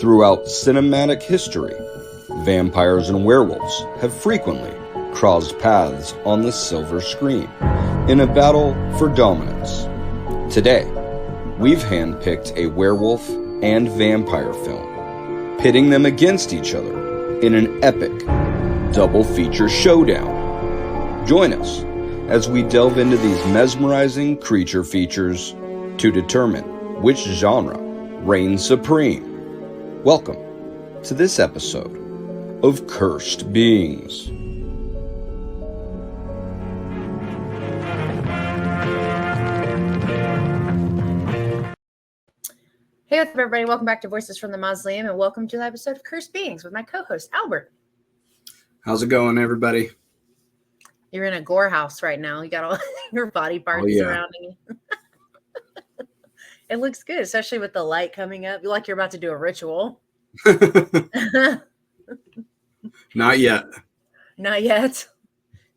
Throughout cinematic history, vampires and werewolves have frequently crossed paths on the silver screen in a battle for dominance. Today, we've handpicked a werewolf and vampire film, pitting them against each other in an epic double feature showdown. Join us as we delve into these mesmerizing creature features to determine which genre reigns supreme. Welcome to this episode of Cursed Beings. Hey, what's up, everybody? Welcome back to Voices from the Mausoleum, and welcome to the episode of Cursed Beings with my co-host, Albert. How's it going, everybody? You're in a gore house right now. You got all your body parts surrounding you. It looks good, especially with the light coming up. You like you're about to do a ritual. Not yet. Not yet.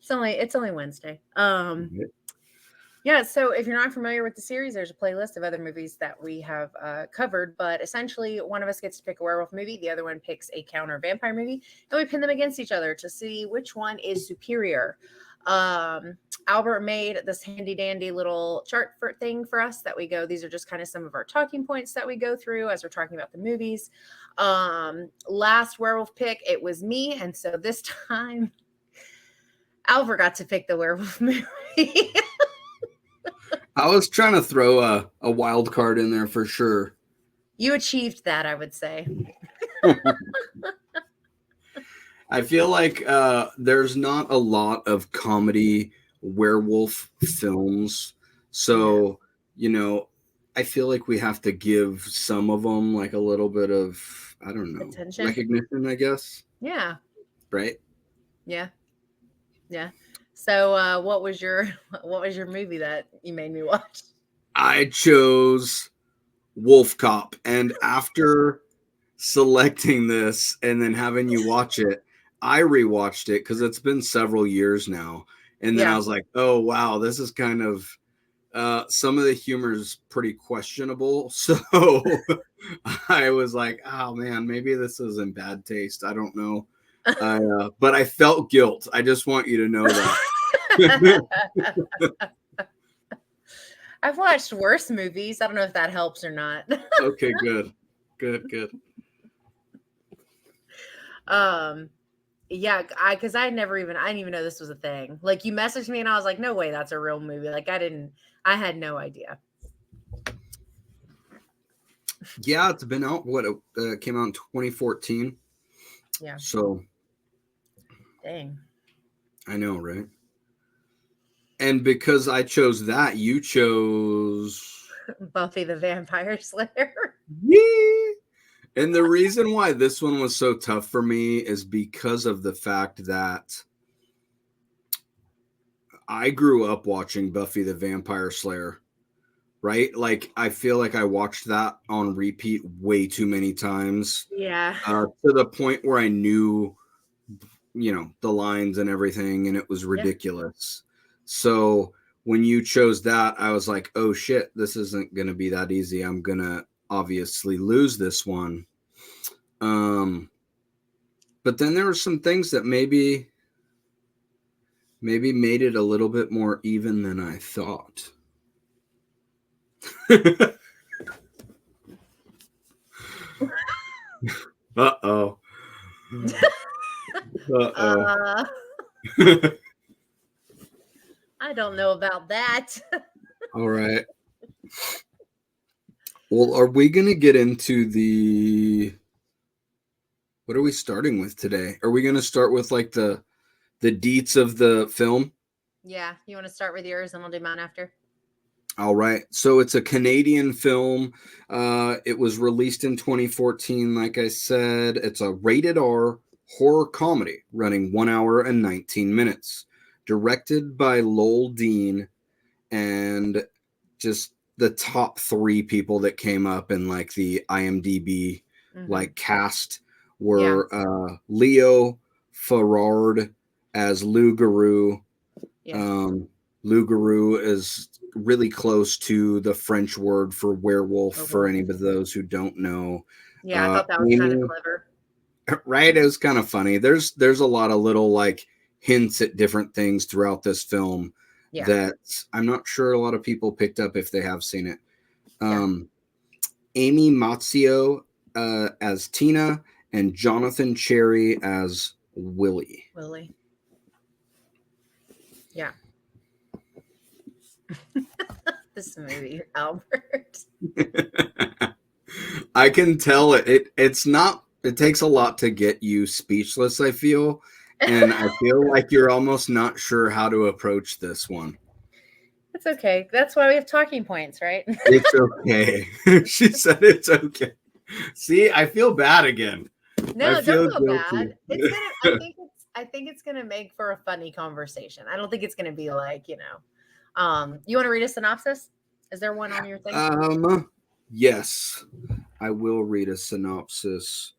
It's only Wednesday. Yeah, so if you're not familiar with the series, there's a playlist of other movies that we have covered, but essentially one of us gets to pick a werewolf movie, the other one picks a counter vampire movie, and we pin them against each other to see which one is superior. Albert made this handy dandy little chart thing for us that we go. These are just kind of some of our talking points that we go through as we're talking about the movies. Last werewolf pick, it was me. And so this time Albert got to pick the werewolf movie. I was trying to throw a wild card in there for sure. You achieved that, I would say. I feel like there's not a lot of comedy werewolf films. So, I feel like we have to give some of them like a little bit of, I don't know, attention, recognition, I guess. Yeah. Right? Yeah. Yeah. So what was your movie that you made me watch? I chose Wolf Cop. And after selecting this and then having you watch it, I rewatched it because it's been several years now. And then I was like, oh, wow, this is kind of some of the humor is pretty questionable. So I was like, oh, man, maybe this is in bad taste. I don't know. But I felt guilt. I just want you to know that. I've watched worse movies. I don't know if that helps or not. Okay, good. Yeah, because I didn't even know this was a thing. Like, you messaged me and I was like, no way, that's a real movie. Like, I had no idea. Yeah, it's been out. It came out in 2014. Yeah. So. Dang. I know, right? And because I chose that, you chose Buffy the Vampire Slayer. Yeah. And the reason why this one was so tough for me is because of the fact that I grew up watching Buffy the Vampire Slayer, right? Like, I feel like I watched that on repeat way too many times. Yeah. To the point where I knew, the lines and everything, and it was ridiculous. Yeah. So when you chose that, I was like, oh shit, this isn't going to be that easy. I'm going to obviously lose this one. But then there were some things that maybe made it a little bit more even than I thought. Uh-oh. I don't know about that. All right. Well, are we going to get into what are we starting with today? Are we going to start with like the deets of the film? Yeah. You want to start with yours and I'll do mine after? All right. So it's a Canadian film. It was released in 2014. Like I said, it's a rated R horror comedy running 1 hour and 19 minutes. Directed by Lowell Dean, and just the top 3 people that came up in like the IMDb like cast were Leo Ferrard as Lou Garou, Loup-garou is really close to the French word for werewolf, for any of those who don't know. Yeah, I thought that was kind of clever. Right? It was kind of funny. There's a lot of little like hints at different things throughout this film that I'm not sure a lot of people picked up if they have seen it. Amy Mazzio as Tina and Jonathan Cherry as Willie. Yeah. This movie, Albert. I can tell it's not, it takes a lot to get you speechless, I feel. And I feel like you're almost not sure how to approach this one. It's okay. That's why we have talking points, right? It's okay. She said it's okay. See, I feel bad again. No, don't feel bad. I think it's gonna make for a funny conversation. I don't think it's gonna be like, you want to read a synopsis? Is there one on your thing? Yes, I will read a synopsis.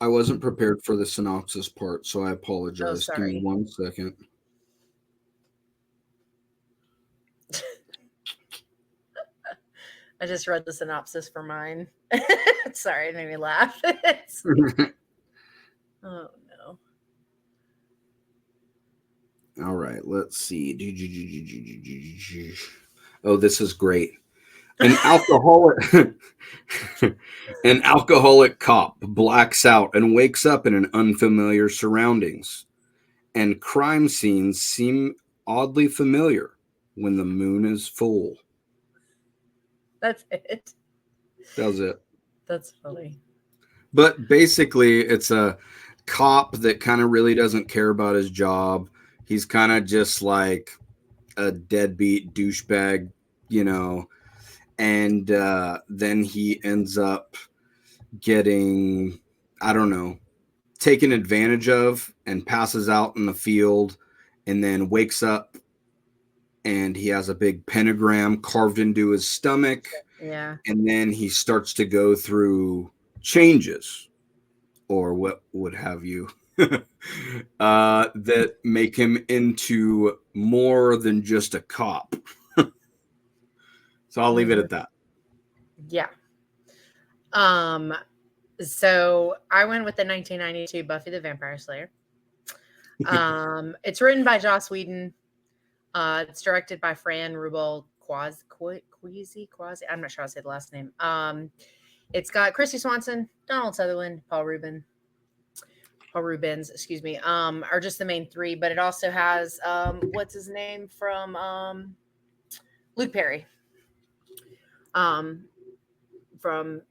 I wasn't prepared for the synopsis part, so I apologize. Give me 1 second. I just read the synopsis for mine. Sorry, it made me laugh. Oh no. All right, let's see. Oh, this is great. An alcoholic cop blacks out and wakes up in an unfamiliar surroundings, and crime scenes seem oddly familiar when the moon is full. That's it. That's it. That's funny. But basically, it's a cop that kind of really doesn't care about his job. He's kind of just like a deadbeat douchebag, and then he ends up getting, I don't know, taken advantage of and passes out in the field, and then wakes up and he has a big pentagram carved into his stomach. Yeah. And then he starts to go through changes, or what would have you, that make him into more than just a cop. So I'll leave it at that. Yeah. So I went with the 1992 Buffy the Vampire Slayer. It's written by Joss Whedon. It's directed by Fran Rubel Quasi. I'm not sure how to say the last name. It's got Christy Swanson, Donald Sutherland, Paul Rubens, excuse me, are just the main three, but it also has what's his name from Luke Perry. From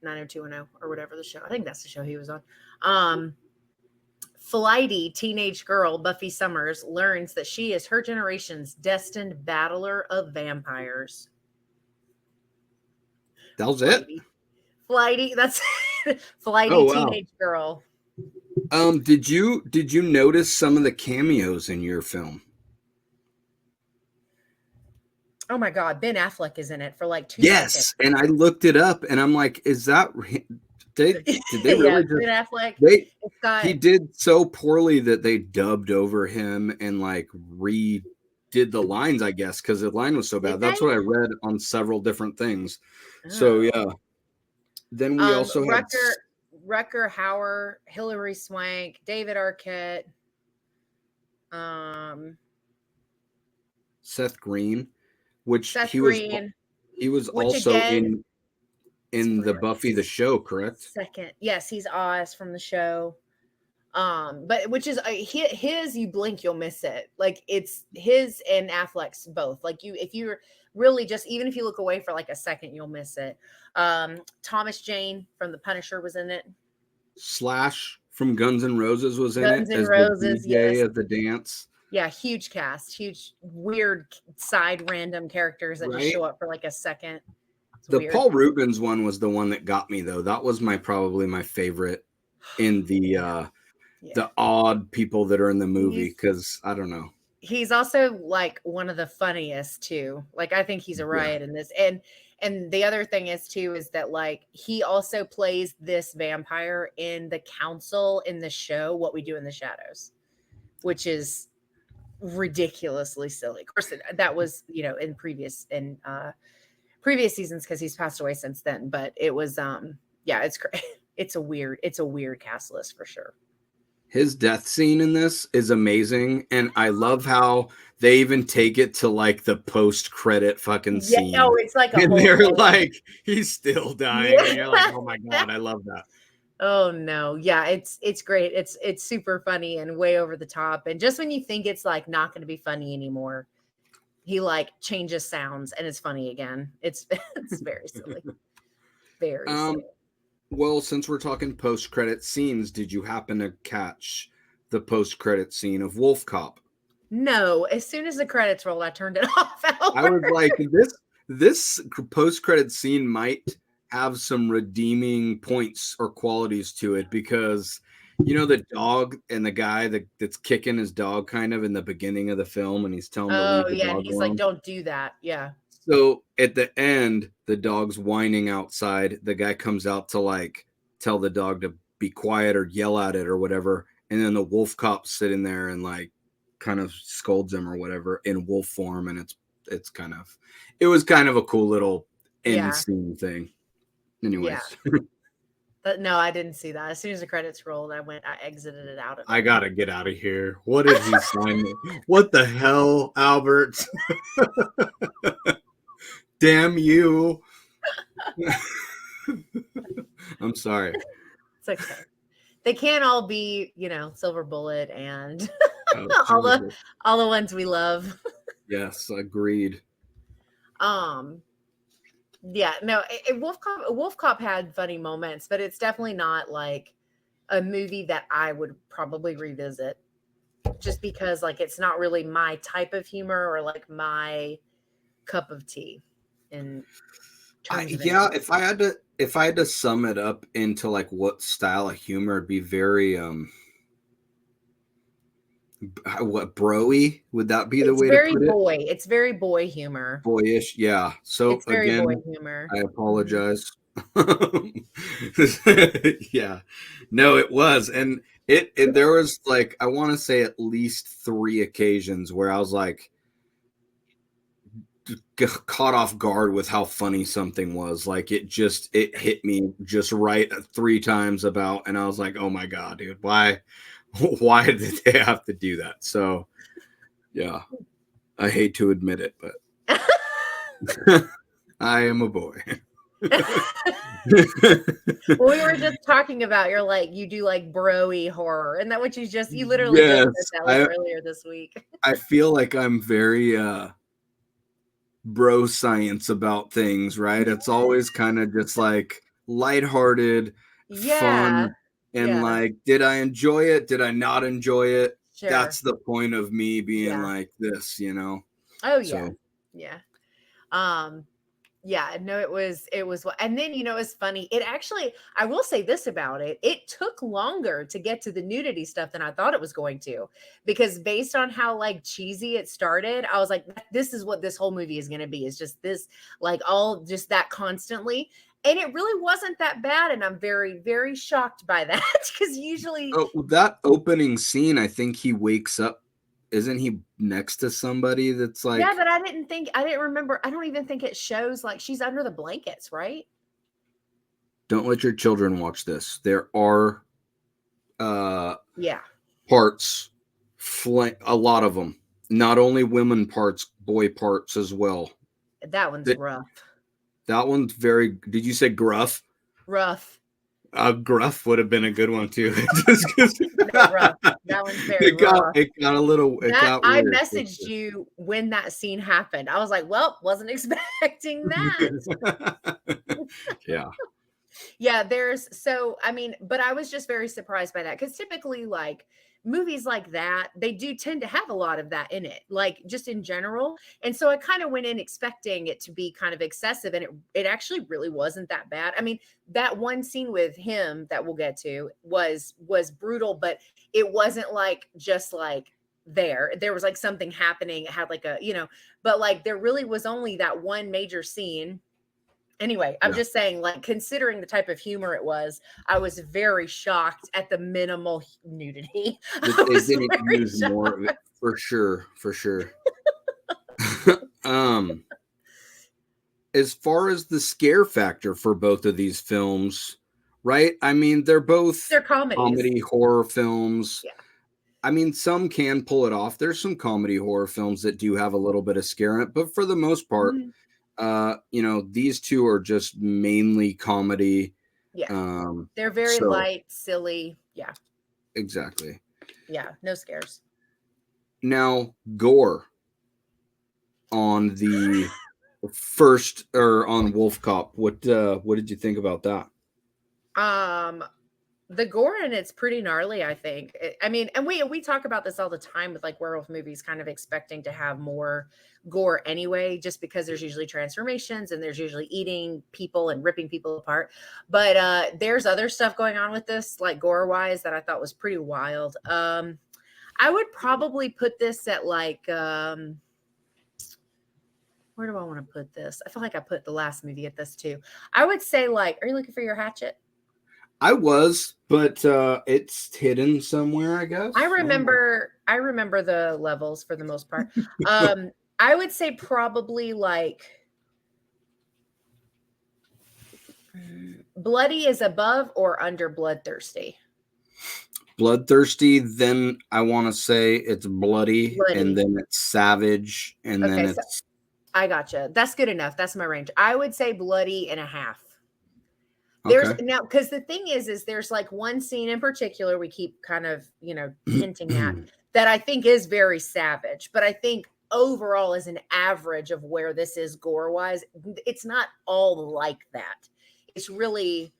90210 or whatever the show. I think that's the show he was on. Flighty teenage girl Buffy Summers learns that she is her generation's destined battler of vampires. That was it? Flighty, that's Flighty teenage girl. Did you notice some of the cameos in your film? Oh my God, Ben Affleck is in it for like 2 seconds. Yes, and I looked it up, and I'm like, is that did they really? Ben Affleck. He did so poorly that they dubbed over him and like redid the lines, I guess, because the line was so bad. That's what I read on several different things. Oh. So yeah. Then we also had Rutger Hauer, Hilary Swank, David Arquette, Seth Green. He was also in the Buffy the show, correct? Second, yes, he's Oz from the show. But which is his, you blink, you'll miss it. Like it's his and Affleck's both. Like if you're really just, even if you look away for like a second, you'll miss it. Thomas Jane from The Punisher was in it. Slash from Guns N' Roses was in Guns it N' as Roses, the DJ of the dance. Yeah, huge cast, huge weird side random characters that just show up for like a second. The weird. Paul Rubens one was the one that got me though. That was probably my favorite in the the odd people that are in the movie, because I don't know. He's also like one of the funniest too. Like I think he's a riot in this. And the other thing is too is that like he also plays this vampire in the council in the show What We Do in the Shadows, which is ridiculously silly. Of course, that was, you know, in previous seasons, because he's passed away since then. But it was, yeah, it's it's a weird cast list for sure. His death scene in this is amazing, and I love how they even take it to like the post-credit fucking scene. Yeah, oh, it's like and they're like, he's still dying, and you're like, oh my god, I love that. Oh no, yeah, it's great. It's super funny and way over the top. And just when you think it's like not going to be funny anymore, he like changes sounds and it's funny again. It's very silly. Very silly. Well, since we're talking post-credit scenes, did you happen to catch the post-credit scene of Wolf Cop? No, as soon as the credits rolled, I turned it off. I was like, this post-credit scene might have some redeeming points or qualities to it, because you know the dog and the guy that's kicking his dog kind of in the beginning of the film, and he's telling him to leave the dog and he's alone. like, don't do that. Yeah. So at the end, the dog's whining outside. The guy comes out to like tell the dog to be quiet or yell at it or whatever. And then the wolf cop's sitting there and like kind of scolds him or whatever in wolf form. And it was kind of a cool little end scene thing. Anyways. Yeah. No, I didn't see that. As soon as the credits rolled, I exited it out. I gotta get out of here. What did he sign? What the hell, Albert? Damn you. I'm sorry. It's okay. They can't all be, you know, Silver Bullet and all the ones we love. Yes, agreed. Yeah, no, Wolf Cop had funny moments, but it's definitely not like a movie that I would probably revisit, just because like it's not really my type of humor or like my cup of tea. If I had to sum it up into like what style of humor, it'd be very what, bro-y? Would that be the way to put it? It's very boy humor. Boyish, yeah. So it's very again, boy humor. I apologize. Yeah. No, it was. And it there was like, I want to say at least 3 occasions where I was like caught off guard with how funny something was. Like it hit me just right 3 times about, and I was like, oh my god, dude, why did they have to do that? So yeah, I hate to admit it, but I am a boy. Well, we were just talking about, you're like, you do like bro-y horror, and that what you literally did that earlier this week. I feel like I'm very bro science about things, right? It's always kind of just like lighthearted, fun, and like, did I enjoy it? Did I not enjoy it? Sure. That's the point of me being like this, you know? Oh yeah. So. Yeah. Yeah, no, it was, and then, you know, it's funny. It actually, I will say this about it. It took longer to get to the nudity stuff than I thought it was going to, because based on how like cheesy it started, I was like, this is what this whole movie is going to be. It's just this, like all just that constantly. And it really wasn't that bad. And I'm very, very shocked by that, because usually. Oh, that opening scene, I think he wakes up. Isn't he next to somebody that's like... Yeah, but I didn't remember. I don't even think it shows like she's under the blankets, right? Don't let your children watch this. There are parts, a lot of them. Not only women parts, boy parts as well. That one's rough. That one's very... Did you say gruff? Rough. Gruff would have been a good one too. Rough. That one's very rough. It got a little. I messaged you when that scene happened. I was like, "Well, wasn't expecting that." Yeah. Yeah. But I was just very surprised by that, because typically, like movies like that, they do tend to have a lot of that in it, like just in general. And so I kind of went in expecting it to be kind of excessive, and it actually really wasn't that bad. I mean, that one scene with him that we'll get to was brutal, but it wasn't like just like there was like something happening. It had like a, you know, but like there really was only that one major scene. Anyway, I'm just saying, like, considering the type of humor it was, I was very shocked at the minimal nudity. That they didn't use more of it, for sure. As far as the scare factor for both of these films, right? I mean, they're comedy horror films. Yeah. I mean, some can pull it off. There's some comedy horror films that do have a little bit of scare in it, but for the most part, these two are just mainly comedy. Yeah. They're very light, silly. Yeah. Exactly. Yeah. No scares. Now, gore on the first, or on Wolf Cop. What did you think about that? The gore in it's pretty gnarly, I think. I mean, and we talk about this all the time with like werewolf movies, kind of expecting to have more gore anyway, just because there's usually transformations and there's usually eating people and ripping people apart. But there's other stuff going on with this, like gore wise, that I thought was pretty wild. I would probably put this at like where do I want to put this? I feel like I put the last movie at this too. I would say, like, are you looking for your hatchet? I was, but it's hidden somewhere, I guess. I remember the levels for the most part. I would say probably like Bloody is above or under Bloodthirsty. Bloodthirsty, then I want to say it's bloody, and then it's Savage, and then it's... So I gotcha. That's good enough. That's my range. I would say Bloody and a half. There's now, because the thing is there's like one scene in particular we keep kind of, hinting at that I think is very savage, but I think overall as an average of where this is gore wise, it's not all like that. It's really,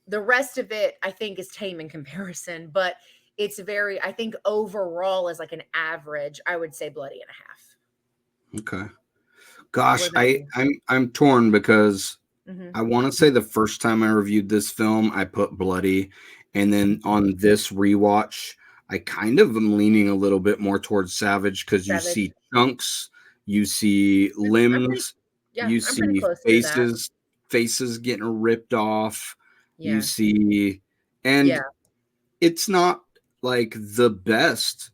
the rest of it I think is tame in comparison, but it's very, I think overall as like an average, I would say Bloody and a half. Okay. Gosh, I'm torn because I want to say the first time I reviewed this film, I put Bloody. And then on this rewatch, I kind of am leaning a little bit more towards Savage because you see chunks, you see limbs, you see faces getting ripped off. Yeah. You see, and it's not like the best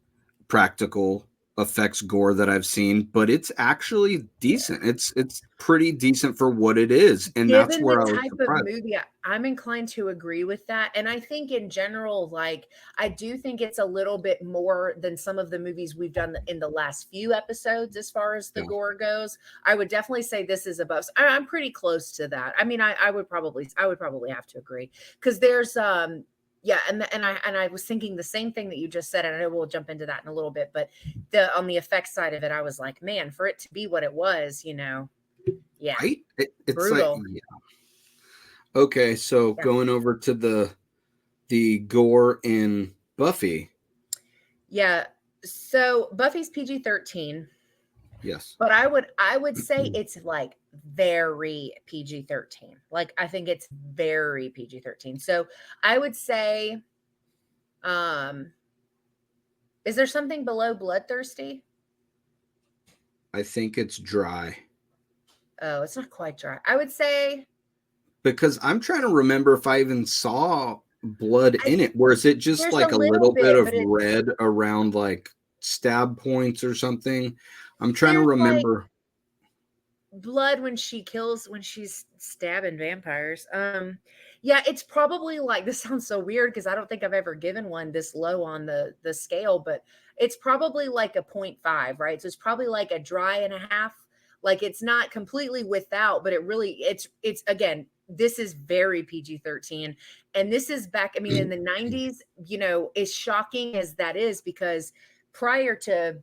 practical effects gore that I've seen, but it's actually decent. It's pretty decent for what it is, and given that's where the I was type surprised. of movie, I'm inclined to agree with that. And I think in general, like, I do think it's a little bit more than some of the movies we've done in the last few episodes as far as the gore goes. I would definitely say this is above. I'm pretty close to that. I mean, I would probably have to agree, because there's and I was thinking the same thing that you just said, and I know we'll jump into that in a little bit, but on the effects side of it, I was like, man, for it to be what it was, right? It's brutal. Like, okay, so going over to the gore in Buffy. Yeah, so Buffy's PG-13. Yes, but I would say it's like very PG-13. Like, I think it's very PG-13. So I would say, is there something below Bloodthirsty? I think it's dry. Oh, it's not quite dry. I would say, because I'm trying to remember if I even saw blood in it, or is it just like a little bit of red around like stab points or something? I'm trying to remember. Like blood when she's stabbing vampires. Yeah, it's probably like, this sounds so weird because I don't think I've ever given one this low on the scale, but it's probably like a 0.5, right? So it's probably like a dry and a half. Like, it's not completely without, but it's again, this is very PG-13, and this is back, I mean, in the 90s, as shocking as that is, because prior to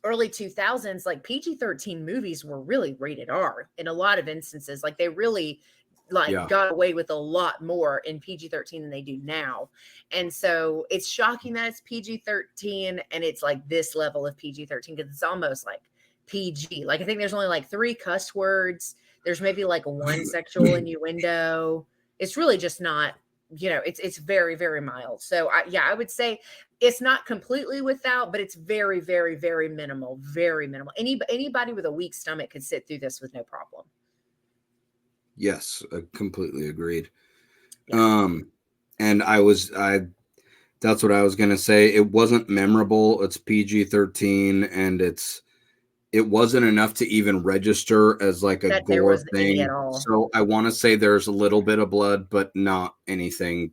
early 2000s, like, PG-13 movies were really rated R in a lot of instances. Like, they really got away with a lot more in PG-13 than they do now. And so it's shocking that it's PG-13 and it's like this level of PG-13, because it's almost like PG. Like, I think there's only like 3 cuss words. There's maybe like 1 sexual innuendo. It's really just not, it's very, very mild. So I would say it's not completely without, but it's very, very, very minimal, very minimal. Anybody with a weak stomach could sit through this with no problem. Yes, I completely agreed. Yeah. And that's what I was gonna say. It wasn't memorable. It's PG-13, and it wasn't enough to even register as like a That there gore was any at thing. all. So I want to say there's a little bit of blood, but not anything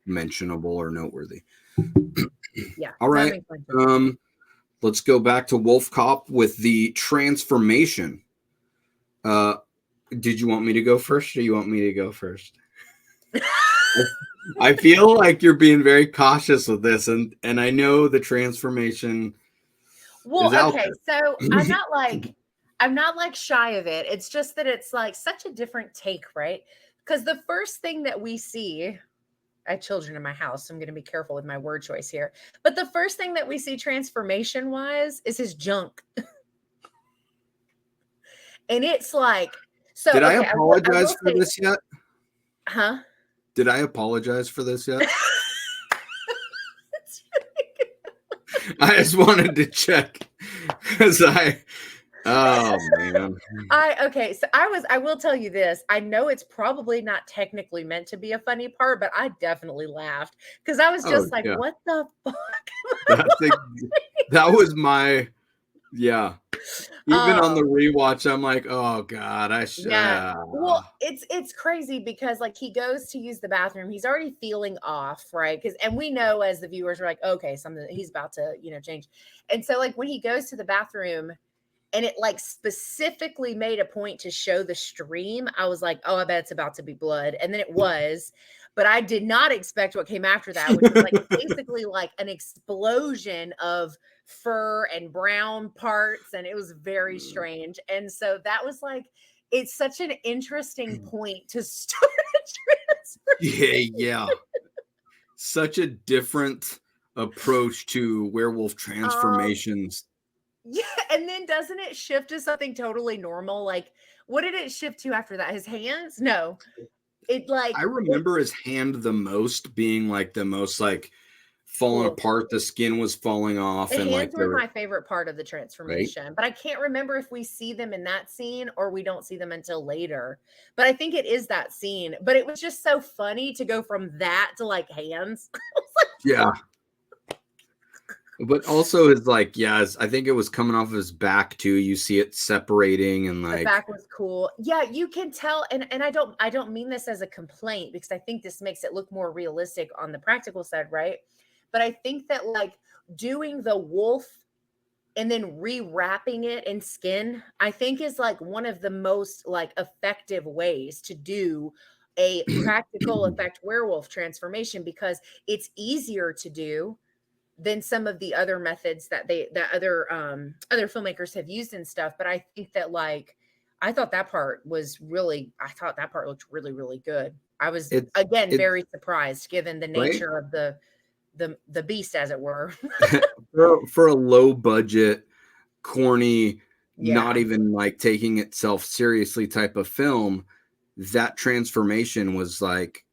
mentionable or noteworthy. Yeah, All that right. makes sense. Let's go back to Wolf Cop with the transformation. Did you want me to go first, or you want me to go first? I feel like you're being very cautious with this, and I know the transformation is Well, out okay, so there. I'm not like shy of it. It's just that it's like such a different take, right? Because the first thing that we see, I have children in my house, so I'm going to be careful with my word choice here. But the first thing that we see transformation wise is his junk. And it's like, so, Did I okay, I apologize will for say, this yet? huh? Did I apologize for this yet? I just wanted to check because oh man. Okay, so I will tell you this. I know it's probably not technically meant to be a funny part, but I definitely laughed because I was Oh just like, yeah. what the fuck? That's that was my yeah. Even on the Um, rewatch, I'm like, oh god, yeah. Well, it's crazy because like he goes to use the bathroom, he's already feeling off, right? Because and we know as the viewers, we're like, okay, something he's about to, change. And so like when he goes to the bathroom and it like specifically made a point to show the stream, I was like, oh, I bet it's about to be blood. And then it was, but I did not expect what came after that, which was like basically like an explosion of fur and brown parts. And it was very strange. And so that was like, it's such an interesting point to start a transformation. yeah. Such a different approach to werewolf Um, transformations. yeah, and then doesn't it shift to something totally normal? Like, what did it shift to after that? His hands? No. It I like it remember his hand the most being like the most like falling cool. apart. The skin was falling off, The and like hands were they're my favorite part of the right. transformation, but I can't remember if we see them in that scene or we don't see them until later. But I think it is that scene. But it was just so funny to go from that to like hands. Yeah. But also is like, yeah, I think it was coming off of his back too. You see it separating and The like, back was cool. Yeah, you can tell, and I don't mean this as a complaint because I think this makes it look more realistic on the practical side, right? But I think that like doing the wolf and then rewrapping it in skin, I think is like one of the most like effective ways to do a practical effect werewolf transformation because it's easier to do than some of the other methods that other filmmakers have used and stuff. But I think that like I thought that part looked really, really good. I was it's again it's very surprised given the right nature of the beast, as it were. for a low budget, corny, not Yeah. even like taking itself seriously type of film. That transformation was like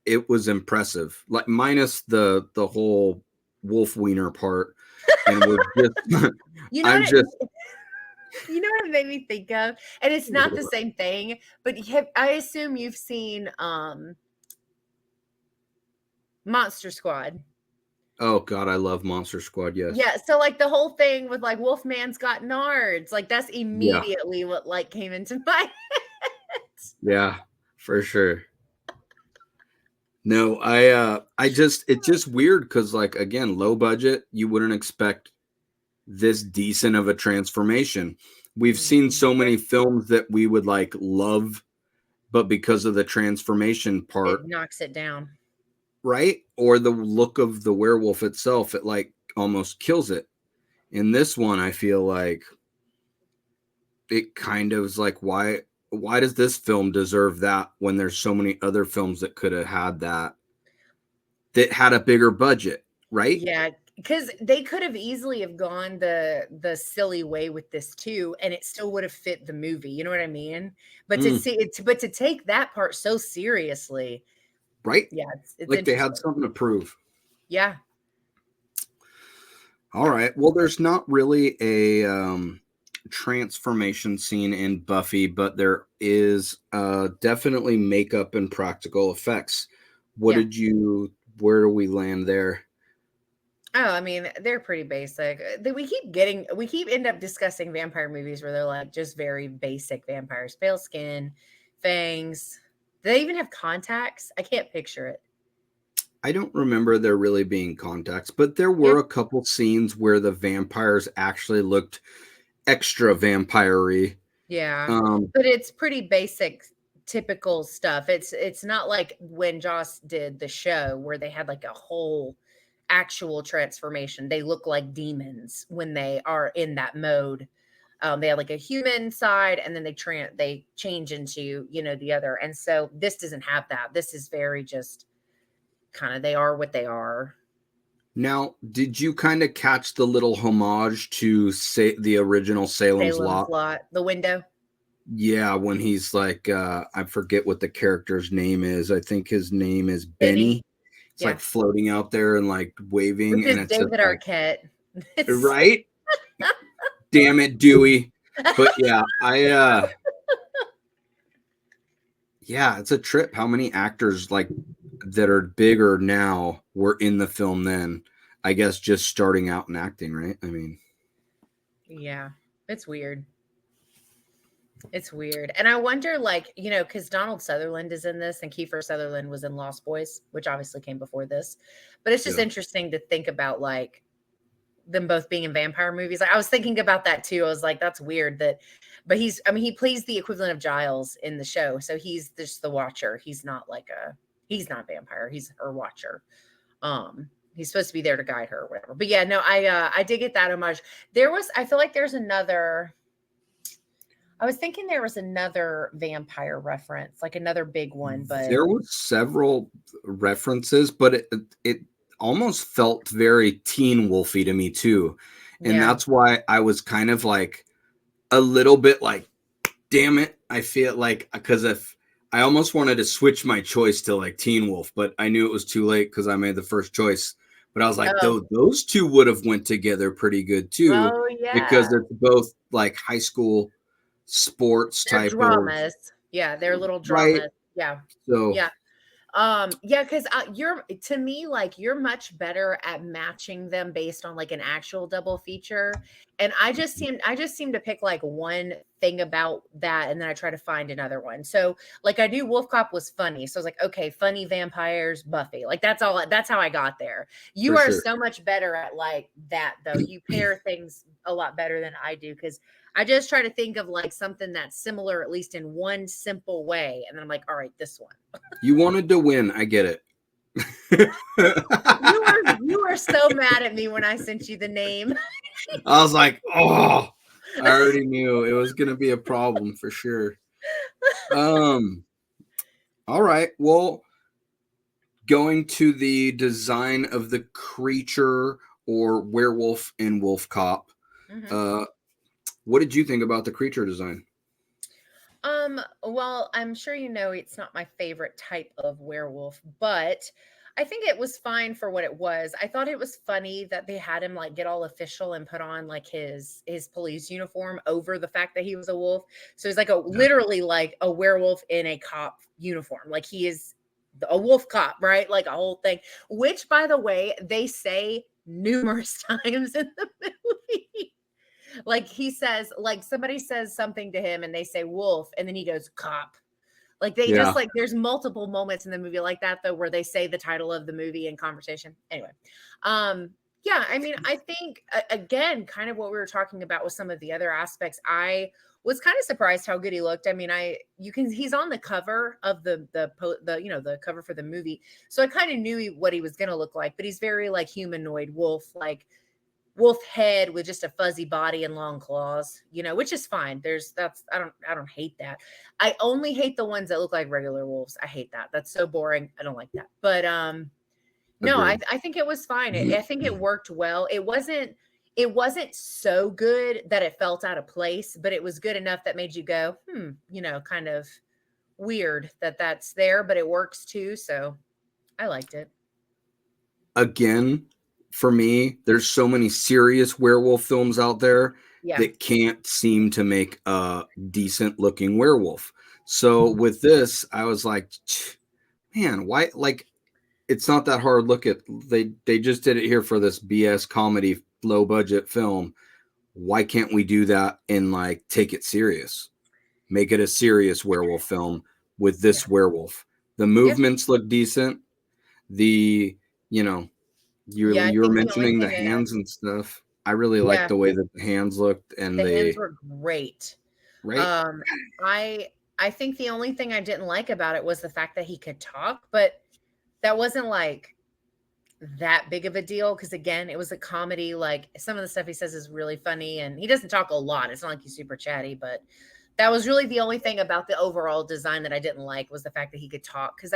it was impressive, like minus the whole wolf wiener part, and was just You know I'm what it just you know what it made me think of? And it's not the same thing, but I assume you've seen Monster Squad. oh god, I love Monster Squad. Yes, Yeah, so, like, the whole thing with, like, Wolfman's got nards, like, that's yeah, immediately what, like, came into my head. yeah, for sure. No, I just it's just weird because like again, low budget, you wouldn't expect this decent of a transformation. We've seen Mhm. so many films that we would like love, but because of the transformation It part, knocks it down. right? Or the look of the werewolf itself, it like almost kills it. In this one, I feel like it kind of is like why does this film deserve that when there's so many other films that could have had that had a bigger budget, right? Yeah, because they could have easily have gone the silly way with this too, and it still would have fit the movie, you know what I mean? But to Mm, see it but to take that part so seriously, right? yeah, it's Like they had interesting. something to prove. Yeah. All right. Well, there's not really transformation scene in Buffy, but there is definitely makeup and practical effects. Where do we land there? Oh, I mean, they're pretty basic. We keep end up discussing vampire movies where they're like just very basic vampires, pale skin, fangs. Do they even have contacts? I can't picture it. I don't remember there really being contacts, but there were a couple scenes where the vampires actually looked extra vampire-y. Yeah. But it's pretty basic, typical stuff. It's not like when Joss did the show where they had like a whole actual transformation. They look like demons when they are in that mode. They have like a human side, and then they change into, you know, the other. And so this doesn't have that. This is very just kind of, they are what they are. Now, did you kind of catch the little homage to the original Salem's Lot? The window? Yeah, when he's like, I forget what the character's name is. I think his name is Benny. It's like floating out there and like waving. Which is David Arquette. Right? Damn it, Dewey. But yeah, yeah, it's a trip how many actors like that are bigger now were in the film then. I guess just starting out in acting, right? I mean, yeah, it's weird. It's weird. And I wonder, like, you know, because Donald Sutherland is in this and Kiefer Sutherland was in Lost Boys, which obviously came before this. But it's just interesting to think about, like, them both being in vampire movies. Like, I was thinking about that too. I was like, that's weird but he plays the equivalent of Giles in the show. So he's just the watcher. He's not he's not a vampire. He's her watcher. He's supposed to be there to guide her or whatever. But yeah, no, I did get that homage. I feel like there's another, I was thinking there was another vampire reference, like another big one, but there were several references, but it almost felt very Teen Wolfy to me too. And that's why I was kind of like a little bit like, damn it. I feel like, because if I almost wanted to switch my choice to like Teen Wolf, but I knew it was too late because I made the first choice. But I was like, those two would have went together pretty good too, because it's both like high school sports type dramas. They're little dramas. Right? Yeah. So because to me, like, you're much better at matching them based on like an actual double feature, and I just seem to pick like one thing about that, and then I try to find another one. So like I knew Wolf Cop was funny, so I was like, okay, funny vampires, Buffy, like that's how I got there. You are so much better at like that though. You pair things a lot better than I do, because I just try to think of like something that's similar, at least in one simple way. And then I'm like, all right, this one. You wanted to win. I get it. You were so mad at me when I sent you the name. I was like, oh, I already knew it was going to be a problem for sure. All right. Well, going to the design of the creature or werewolf in Wolf Cop. Mm-hmm. What did you think about the creature design? Well, I'm sure you know it's not my favorite type of werewolf, but I think it was fine for what it was. I thought it was funny that they had him like get all official and put on like his police uniform over the fact that he was a wolf. So he's like literally like a werewolf in a cop uniform. Like he is a wolf cop, right? Like a whole thing, which by the way, they say numerous times in the movie. Like he says, like somebody says something to him and they say wolf, and then he goes cop. Like they just like, there's multiple moments in the movie like that though, where they say the title of the movie in conversation. Anyway. Yeah, I mean, I think again, kind of what we were talking about with some of the other aspects, I was kind of surprised how good he looked. I mean, he's on the cover of the cover for the movie. So I kind of knew what he was going to look like, but he's very like humanoid wolf, like wolf head with just a fuzzy body and long claws, which is fine. I don't hate that. I only hate the ones that look like regular wolves. I hate that. That's so boring. I don't like that. But no, I think it was fine. I think it worked well. It wasn't so good that it felt out of place, but it was good enough that made you go, kind of weird that that's there, but it works too. So I liked it. Again, for me, there's so many serious werewolf films out there, that can't seem to make a decent looking werewolf. So with this, I was like, man, why? Like, it's not that hard. Look at they just did it here for this BS comedy, low budget film. Why can't we do that and like take it serious? Make it a serious werewolf film with this werewolf. The movements look decent. The, you know, you were mentioning the hands and stuff. I really like the way that the hands looked, and the hands were great. Right. I think the only thing I didn't like about it was the fact that he could talk, but that wasn't like that big of a deal because again, it was a comedy. Like some of the stuff he says is really funny, and he doesn't talk a lot. It's not like he's super chatty, but that was really the only thing about the overall design that I didn't like was the fact that he could talk. Because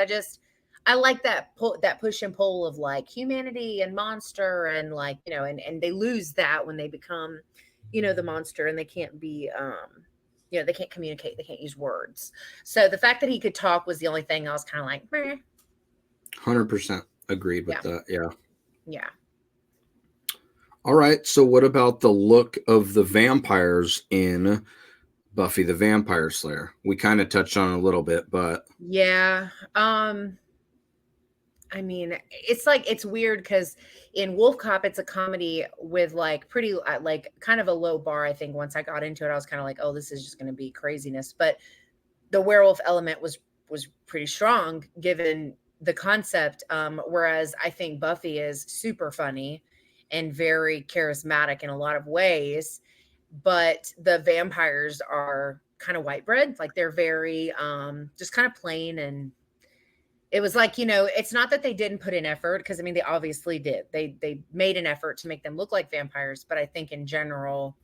I like that push and pull of like humanity and monster, and like, you know, and they lose that when they become, you know, the monster, and they can't be you know, they can't communicate, they can't use words. So the fact that he could talk was the only thing I was kind of like, meh. 100% agreed with that. Yeah. All right. So what about the look of the vampires in Buffy the Vampire Slayer? We kind of touched on it a little bit, but yeah. I mean, it's like, it's weird because in Wolf Cop, it's a comedy with like pretty, like kind of a low bar. I think once I got into it, I was kind of like, oh, this is just going to be craziness. But the werewolf element was pretty strong given the concept. Whereas I think Buffy is super funny and very charismatic in a lot of ways. But the vampires are kind of white bread. Like they're very just kind of plain, and it was like, you know, it's not that they didn't put in effort, because I mean, they obviously did. They made an effort to make them look like vampires, but I think in general,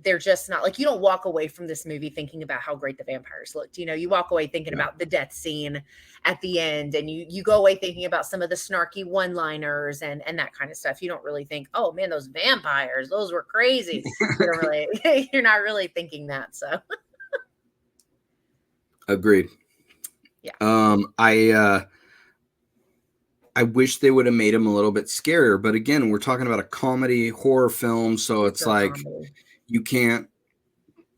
they're just not like, you don't walk away from this movie thinking about how great the vampires looked. You know, you walk away thinking about the death scene at the end, and you go away thinking about some of the snarky one-liners and that kind of stuff. You don't really think, oh man, those vampires, those were crazy. You don't really, you're not really thinking that. So agreed. Yeah. I wish they would have made him a little bit scarier, but again, we're talking about a comedy horror film, so it's like you can't,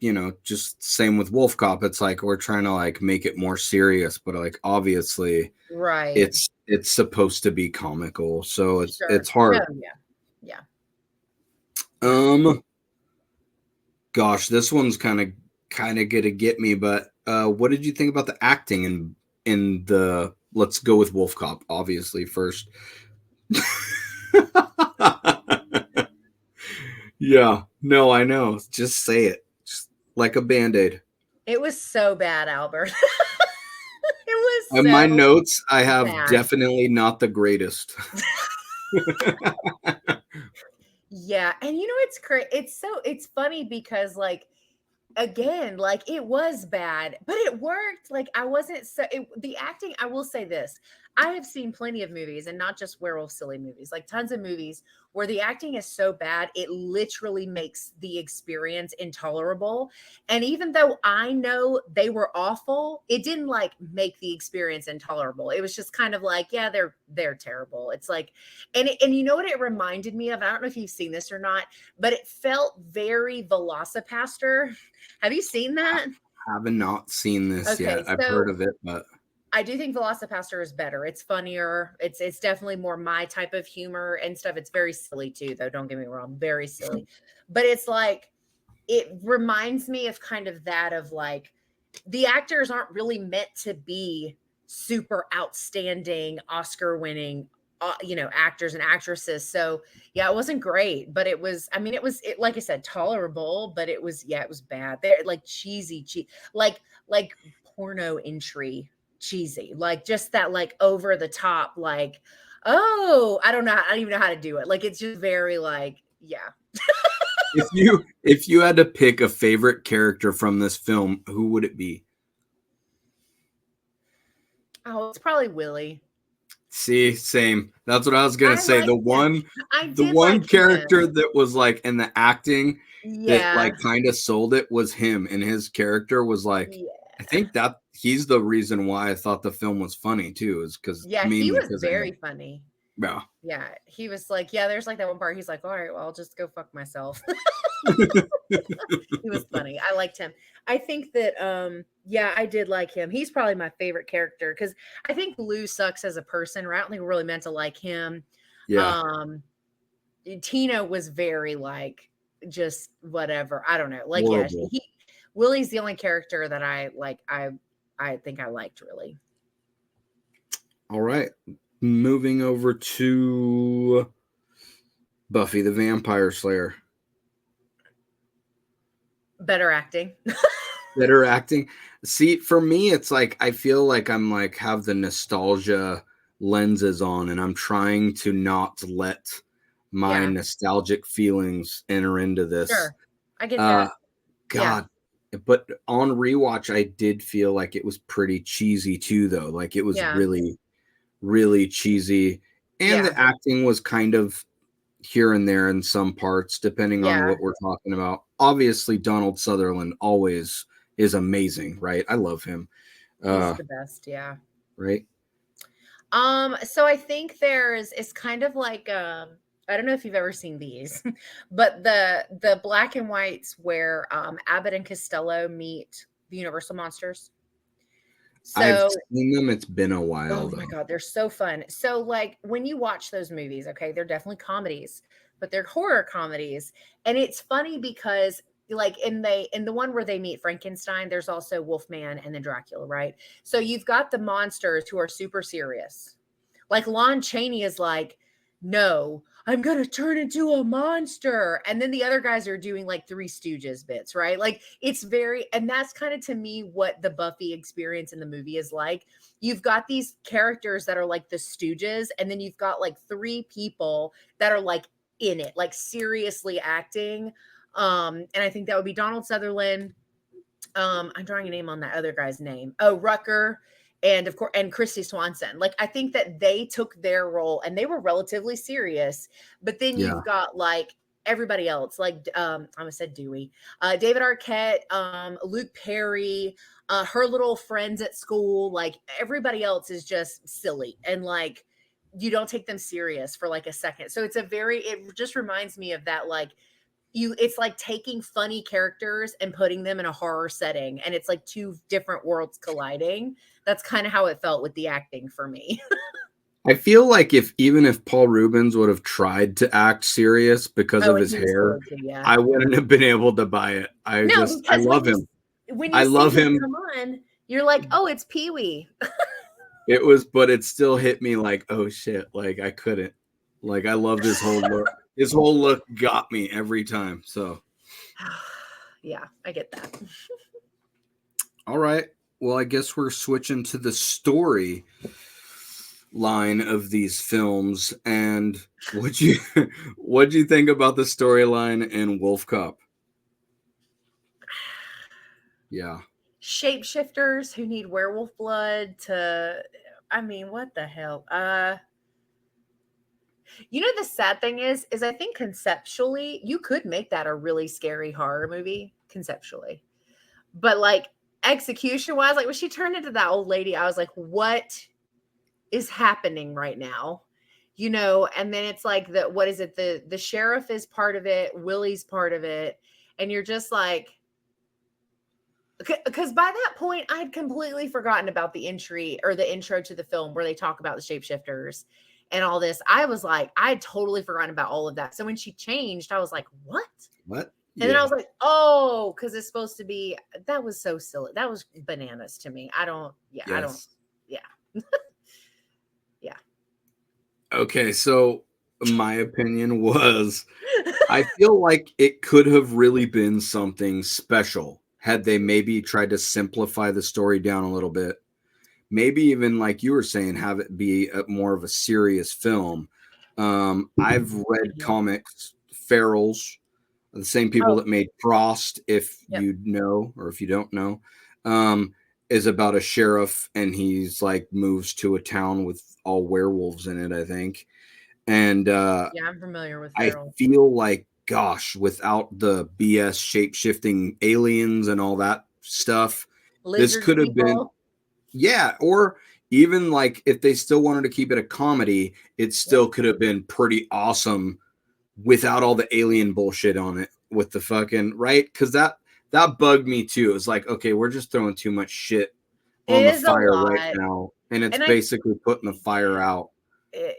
you know, just same with Wolf Cop. It's like we're trying to like make it more serious, but like obviously, right, it's supposed to be comical, so it's hard. Yeah. Gosh, this one's kind of gonna get me, but what did you think about the acting in the? Let's go with Wolf Cop, obviously, first. Yeah, no, I know. Just say it. Just like a Band-Aid. It was so bad, Albert. It was so my notes, I have definitely not the greatest. Yeah, and you know, it's crazy. It's funny because like, again, like it was bad, but it worked. Like I wasn't the acting, I will say this. I have seen plenty of movies, and not just werewolf silly movies, like tons of movies where the acting is so bad, it literally makes the experience intolerable. And even though I know they were awful, it didn't like make the experience intolerable. It was just kind of like, yeah, they're terrible. It's like, and you know what it reminded me of? I don't know if you've seen this or not, but it felt very Velocipaster. Have you seen that? I have not seen this yet. I've heard of it, but I do think Velocipaster is better. It's funnier. It's definitely more my type of humor and stuff. It's very silly too, though. Don't get me wrong, very silly. But it's like, it reminds me of kind of that of like, the actors aren't really meant to be super outstanding, Oscar-winning, you know, actors and actresses. So yeah, it wasn't great, but it was, I mean, it like I said, tolerable, but it was bad. They're like cheesy, like porno entry cheesy, like just that like over the top, like, oh, I don't even know how to do it. Like it's just very like, yeah. if you had to pick a favorite character from this film, who would it be? Oh, it's probably Willie. See, same. That's what I was gonna say. The one character that was like in the acting that like kind of sold it was him, and his character was like, I think that he's the reason why I thought the film was funny too, is because he was very funny. Yeah. Yeah, he was like, there's like that one part. He's like, all right, well, I'll just go fuck myself. He was funny. I liked him. I think that yeah, I did like him. He's probably my favorite character because I think Lou sucks as a person, right? I don't think we're really meant to like him. Yeah. Tina was very like just whatever. I don't know. Like, yeah, Horrible. Willie's the only character that I like. I think I liked really. All right. Moving over to Buffy the Vampire Slayer. Better acting. Better acting. See, for me, it's like I feel like I'm like have the nostalgia lenses on, and I'm trying to not let my nostalgic feelings enter into this. Sure. I get that. God. Yeah. But on rewatch, I did feel like it was pretty cheesy too, though. Like it was really, really cheesy. And the acting was kind of here and there in some parts, depending on what we're talking about. Obviously, Donald Sutherland always is amazing, right? I love him. He's the best, yeah. Right. So I think it's kind of like I don't know if you've ever seen these, but the black and whites where Abbott and Costello meet the Universal monsters. So, I've seen them. It's been a while. Oh my God, they're so fun. So like when you watch those movies, okay, they're definitely comedies, but they're horror comedies. And it's funny because like in the one where they meet Frankenstein, there's also Wolfman and then Dracula, right? So you've got the monsters who are super serious. Like Lon Chaney is like, no, I'm going to turn into a monster. And then the other guys are doing like Three Stooges bits, right? Like it's very, and that's kind of to me what the Buffy experience in the movie is like. You've got these characters that are like the Stooges, and then you've got like three people that are like in it, like seriously acting. And I think that would be Donald Sutherland. I'm drawing a name on that other guy's name. Oh, Rucker. And of course, and Christy Swanson. Like, I think that they took their role and they were relatively serious. But then you've got like everybody else, like I almost said Dewey, David Arquette, Luke Perry, her little friends at school. Like everybody else is just silly and like you don't take them serious for like a second. So it just reminds me of that like. It's like taking funny characters and putting them in a horror setting, and it's like two different worlds colliding. That's kind of how it felt with the acting for me. I feel like even if Paul Rubens would have tried to act serious because of his hair, I wouldn't have been able to buy it. I love him. When you see him come on, you're like, oh, it's Pee-wee. But it still hit me like, oh shit, like I couldn't. Like I love this whole look. His whole look got me every time. So, yeah, I get that. All right. Well, I guess we're switching to the story line of these films. And what'd you think about the storyline in Wolf Cop? Yeah. Shapeshifters who need werewolf blood I mean, what the hell? You know, the sad thing is I think conceptually you could make that a really scary horror movie conceptually, but like execution wise, like when she turned into that old lady, I was like, what is happening right now? You know, and then it's like what is it? The sheriff is part of it. Willie's part of it. And you're just like, because by that point I'd completely forgotten about the intro to the film where they talk about the shapeshifters and all this. I was like, I had totally forgotten about all of that. So when she changed, I was like, what? What? And then I was like, oh, because it's supposed to be, that was so silly. That was bananas to me. Yeah. Okay. So my opinion was, I feel like it could have really been something special had they maybe tried to simplify the story down a little bit. Maybe even like you were saying, have it be more of a serious film. I've read comics, Ferals, the same people that made Frost, if you know, or if you don't know, is about a sheriff and he's like moves to a town with all werewolves in it, I think. And I'm familiar with Feral. I feel like, gosh, without the BS shape-shifting aliens and all that stuff, this could have been. Yeah, or even like if they still wanted to keep it a comedy, it still could have been pretty awesome without all the alien bullshit on it with the fucking right, because that bugged me too. It's like, okay, we're just throwing too much shit on the fire right now, and it's basically putting the fire out.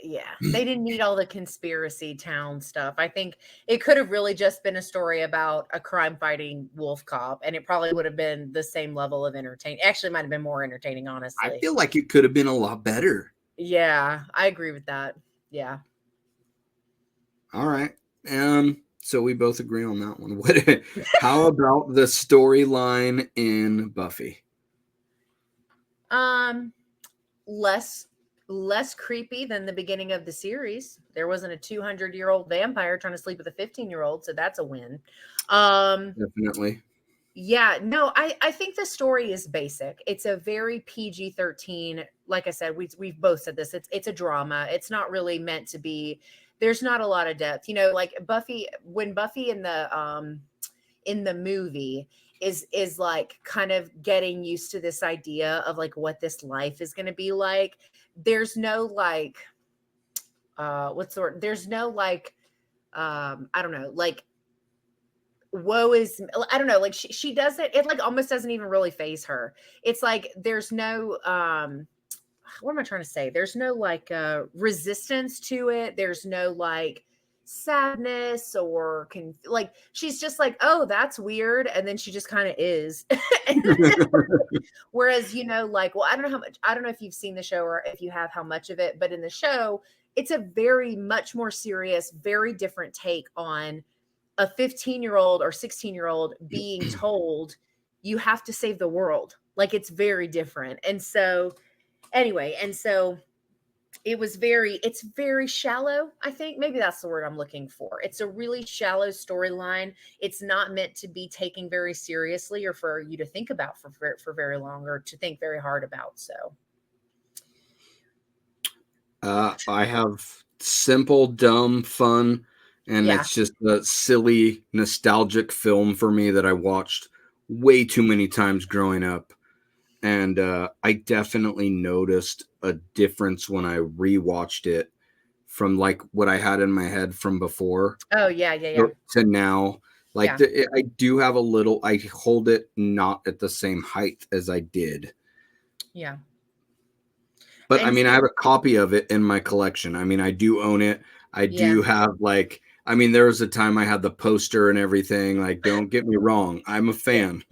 Yeah, they didn't need all the conspiracy town stuff. I think it could have really just been a story about a crime fighting wolf cop, and it probably would have been the same level of entertaining. Actually, it might have been more entertaining, honestly. I feel like it could have been a lot better. Yeah, I agree with that. Yeah. All right. So we both agree on that one. How about the storyline in Buffy? Less creepy than the beginning of the series. There wasn't a 200-year-old vampire trying to sleep with a 15-year-old, so that's a win. Definitely. Yeah, no, I think the story is basic. It's a very PG-13. Like I said, we've both said this. It's a drama. It's not really meant to be. There's not a lot of depth. Like Buffy, when Buffy in the movie is like kind of getting used to this idea of like what this life is going to be like. There's no like, there's no like, I don't know, like, woe is, I don't know, like she doesn't, it like almost doesn't even really phase her. It's like, there's no, what am I trying to say? There's no like resistance to it. There's no like sadness or like she's just like, oh, that's weird, and then she just kind of is. Whereas like, well, I don't know if you've seen the show or if you have, how much of it, but in the show it's a very much more serious, very different take on a 15-year-old or 16-year-old being told you have to save the world. Like, it's very different. And so anyway, it's very shallow. I think maybe that's the word I'm looking for. It's a really shallow storyline. It's not meant to be taken very seriously or for you to think about for very long or to think very hard about. So I have simple, dumb fun, and it's just a silly, nostalgic film for me that I watched way too many times growing up. And I definitely noticed a difference when I rewatched it from like what I had in my head from before. Oh, yeah. To now. Like I do have I hold it not at the same height as I did. Yeah. But I mean, I have a copy of it in my collection. I mean, I do own it. I do have like, I mean, there was a time I had the poster and everything. Like, don't get me wrong, I'm a fan.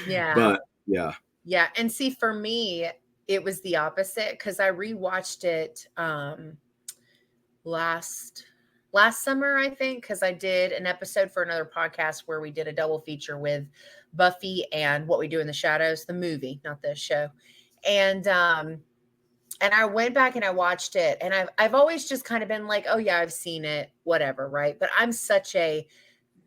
Yeah. But yeah. Yeah. And see, for me, it was the opposite because I rewatched it last summer, I think, because I did an episode for another podcast where we did a double feature with Buffy and What We Do in the Shadows, the movie, not the show. And I went back and I watched it, and I've always just kind of been like, oh yeah, I've seen it, whatever, right? But I'm such a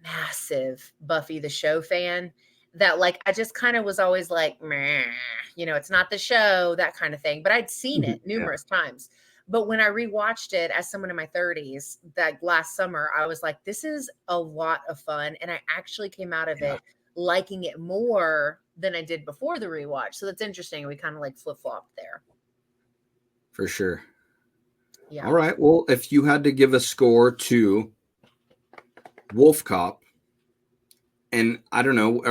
massive Buffy the show fan that like I just kind of was always like, meh, it's not the show, that kind of thing. But I'd seen it numerous times. But when I rewatched it as someone in my 30s that last summer, I was like, this is a lot of fun. And I actually came out of it liking it more than I did before the rewatch. So that's interesting. We kind of like flip-flopped there. For sure. Yeah. All right. Well, if you had to give a score to Wolf Cop, and I don't know,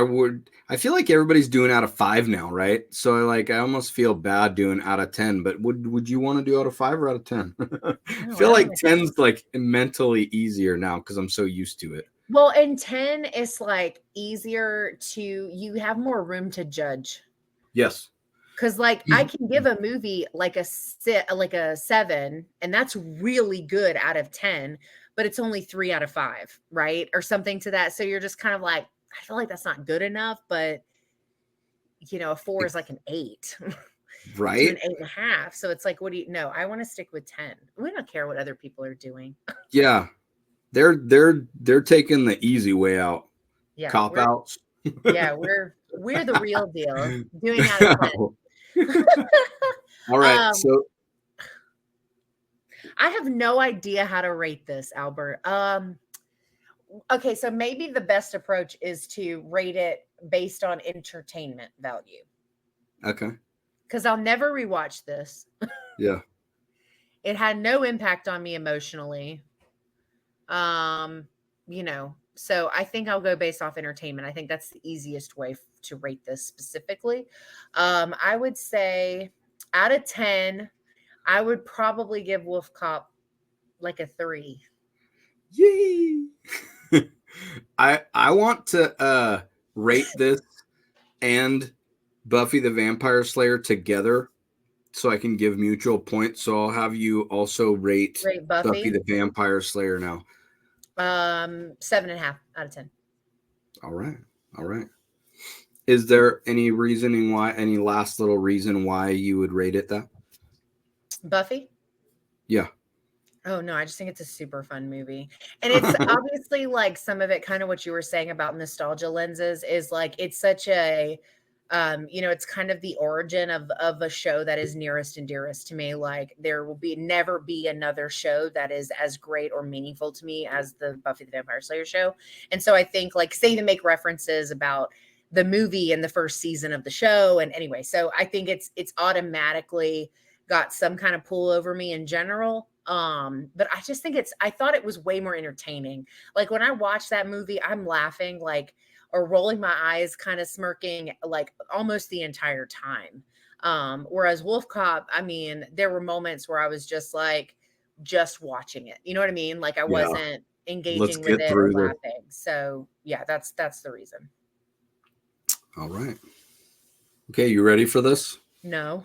I feel like everybody's doing out of 5 now, right? So I almost feel bad doing out of 10, but would you want to do out of 5 or out of 10? I feel like 10's like mentally easier now because I'm so used to it. Well, and 10 is like easier you have more room to judge. Yes. Because like I can give a movie like a 7, and that's really good out of 10, but it's only 3 out of 5, right? Or something to that. So you're just kind of like, I feel like that's not good enough, but a 4 is like an 8. Right. To an 8.5. So it's like, I want to stick with 10. We don't care what other people are doing. Yeah. They're taking the easy way out. Yeah. Cop outs. Yeah, we're the real deal. Doing out of 10. All right. So I have no idea how to rate this, Albert. Okay, so maybe the best approach is to rate it based on entertainment value. Okay. Because I'll never rewatch this. Yeah. It had no impact on me emotionally. So I think I'll go based off entertainment. I think that's the easiest way to rate this specifically. I would say out of 10, I would probably give Wolf Cop like a 3. Yay! I want to rate this and Buffy the Vampire Slayer together so I can give mutual points. So I'll have you also rate Buffy Buffy. the Vampire Slayer now. 7.5 out of 10. All right. All right. Is there any last little reason why you would rate it that? Buffy? Yeah. Oh no, I just think it's a super fun movie. And it's obviously like some of it, kind of what you were saying about nostalgia lenses, is like it's such a it's kind of the origin of a show that is nearest and dearest to me. Like there will never be another show that is as great or meaningful to me as the Buffy the Vampire Slayer show. And so I think, like, say to make references about the movie and the first season of the show. And anyway, so I think it's automatically got some kind of pull over me in general. But I just think I thought it was way more entertaining. Like when I watched that movie, I'm laughing like, or rolling my eyes, kind of smirking like almost the entire time. Whereas Wolf Cop, I mean, there were moments where I was just like, just watching it. You know what I mean? Like I wasn't engaging with it or laughing. So yeah, that's the reason. All right. Okay, you ready for this? No.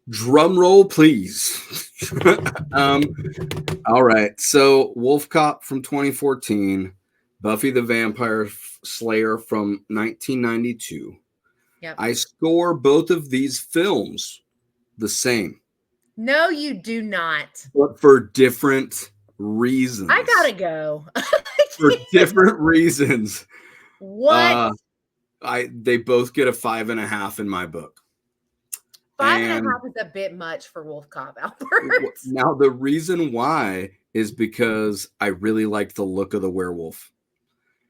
Drum roll, please. All right. So Wolf Cop from 2014, Buffy the Vampire Slayer from 1992. Yep. I score both of these films the same. No, you do not. But for different reasons. I gotta go. For different reasons. What? They both get a 5.5 in my book. 5.5 is a bit much for Wolf Cop, Albert. Now, the reason why is because I really liked the look of the werewolf.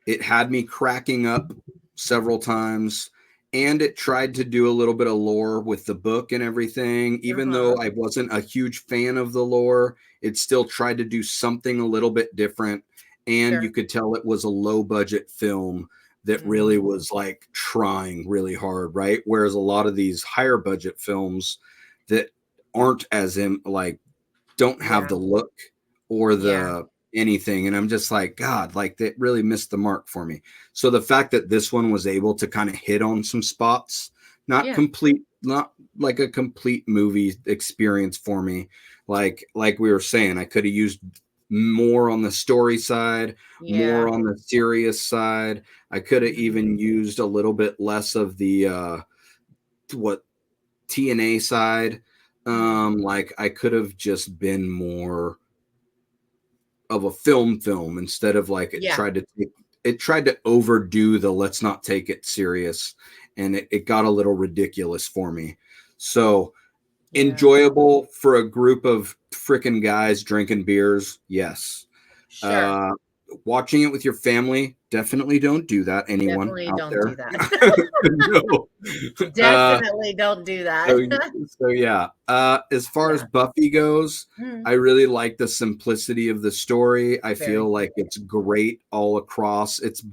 It had me cracking up several times, and it tried to do a little bit of lore with the book and everything. Even though I wasn't a huge fan of the lore, it still tried to do something a little bit different. And you could tell it was a low-budget film that really was like trying really hard, right? Whereas a lot of these higher budget films that aren't as don't have the look or the anything. And I'm just like, God, like that really missed the mark for me. So the fact that this one was able to kind of hit on some spots, not like a complete movie experience for me. Like we were saying, I could have used more on the story side, more on the serious side. I could have even used a little bit less of the TNA side. Like I could have just been more of a film instead of like it tried to overdo the let's not take it serious, and it got a little ridiculous for me. So enjoyable for a group of freaking guys drinking beers, yes. Sure. Watching it with your family, definitely don't do that. Anyone definitely out don't there? do that. No. Definitely don't do that. So yeah. As far as Buffy goes, I really like the simplicity of the story. I feel like it's great all across. It's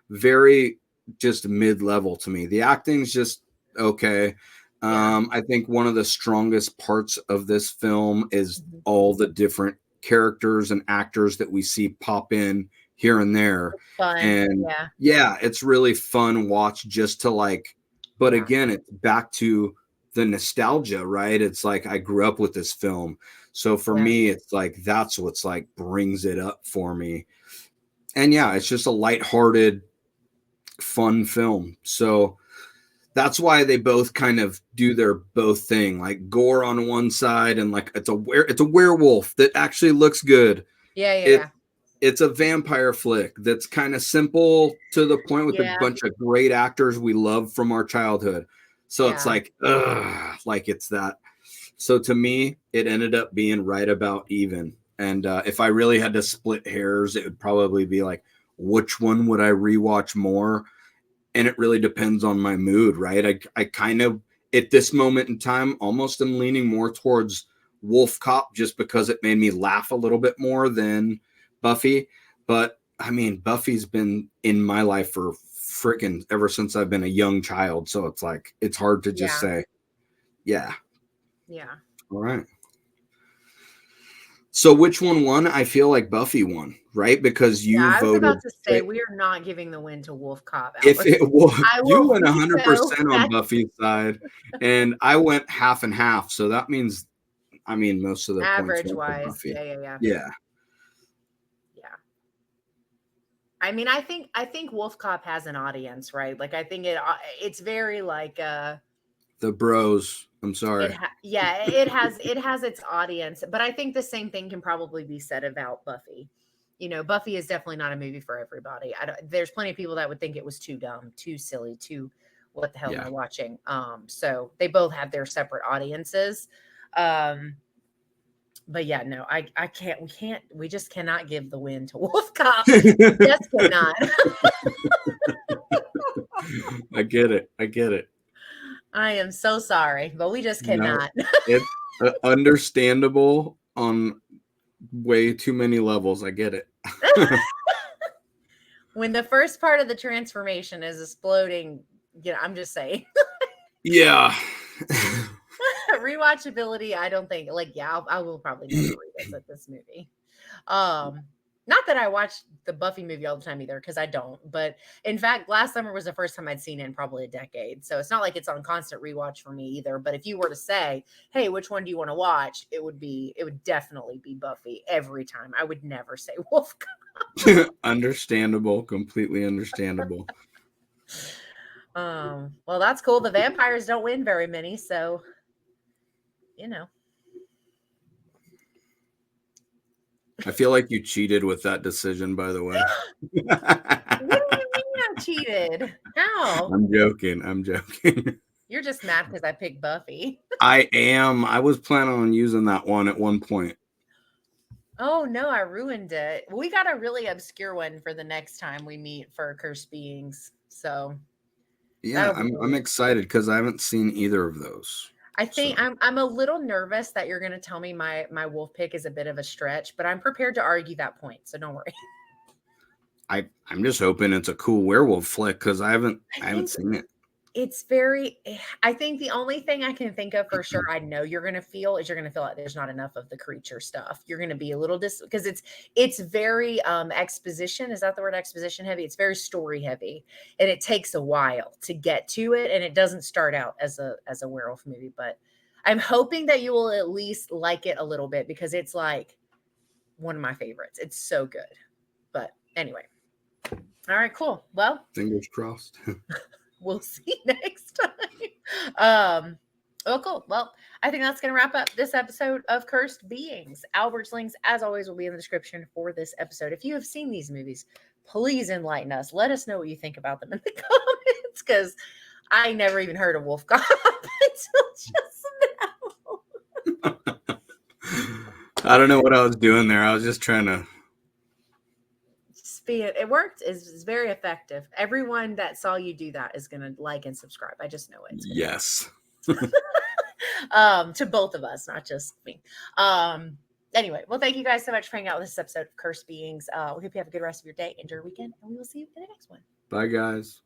very just mid-level to me. The acting's just okay. I think one of the strongest parts of this film is all the different characters and actors that we see pop in here and there. Fun. And it's really fun watch just to like, but again, it's back to the nostalgia, right? It's like I grew up with this film. So for me, it's like that's what's like brings it up for me. And it's just a lighthearted, fun film. So that's why they both kind of do their both thing, like gore on one side and like it's a werewolf that actually looks good. It's a vampire flick that's kind of simple to the point with a bunch of great actors we love from our childhood. So it's like, like it's that. So to me, it ended up being right about even. And if I really had to split hairs, it would probably be like, which one would I rewatch more? And it really depends on my mood, right? I kind of, at this moment in time, almost am leaning more towards Wolf Cop just because it made me laugh a little bit more than Buffy. But I mean, Buffy's been in my life for freaking ever since I've been a young child. So it's like, it's hard to just say, yeah. Yeah. All right. So which one won? I feel like Buffy won, right? Because you I was voted. about to say, we are not giving the win to Wolf Cop. If it was, you went 100% veto on Buffy's side, and I went half and half. So that means, I mean, most of the average points went to wise. Buffy. Yeah. I mean, I think Wolf Cop has an audience, right? Like, I think it's very like the bros. I'm sorry. It has its audience, but I think the same thing can probably be said about Buffy. You know, Buffy is definitely not a movie for everybody. There's plenty of people that would think it was too dumb, too silly, too what the hell am I watching? So they both have their separate audiences. But yeah, no, we just cannot give the win to Wolf Cop. Just cannot. I get it. I am so sorry, but we just cannot. No, it's understandable on way too many levels. I get it. When the first part of the transformation is exploding, you know, I'm just saying. Yeah. Rewatchability, I don't think, like, I will probably never revisit this movie. Not that I watch the Buffy movie all the time either, because I don't. But in fact, last summer was the first time I'd seen it in probably a decade. So it's not like it's on constant rewatch for me either. But if you were to say, hey, which one do you want to watch? It would definitely be Buffy every time. I would never say Wolf Cop. Understandable, completely understandable. Well, that's cool. The vampires don't win very many, so you know. I feel like you cheated with that decision, by the way. What do you mean I cheated? How? I'm joking. You're just mad because I picked Buffy. I am. I was planning on using that one at one point. Oh no, I ruined it. We got a really obscure one for the next time we meet for Cursed Beings. So yeah, I'm excited because I haven't seen either of those. I think I'm a little nervous that you're going to tell me my wolf pick is a bit of a stretch, but I'm prepared to argue that point. So don't worry. I'm just hoping it's a cool werewolf flick because I haven't seen it. It's very, I think the only thing I can think of for sure I know you're going to feel like there's not enough of the creature stuff. You're going to be a little because it's very exposition. Is that the word, exposition heavy? It's very story heavy, and it takes a while to get to it, and it doesn't start out as a werewolf movie, but I'm hoping that you will at least like it a little bit because it's like one of my favorites. It's so good. But anyway. All right, cool. Well, fingers crossed. We'll see next time. Oh, cool. Well, I think that's going to wrap up this episode of Cursed Beings. Albert's links, as always, will be in the description for this episode. If you have seen these movies, please enlighten us. Let us know what you think about them in the comments, because I never even heard of Wolf Cop until just now. I don't know what I was doing there. I was just trying to... It worked. It's very effective. Everyone that saw you do that is going to like and subscribe. I just know it. Yes. To both of us, not just me. Anyway, well, thank you guys so much for hanging out with this episode of Cursed Beings. We hope you have a good rest of your day. Enjoy your weekend, and we will see you in the next one. Bye, guys.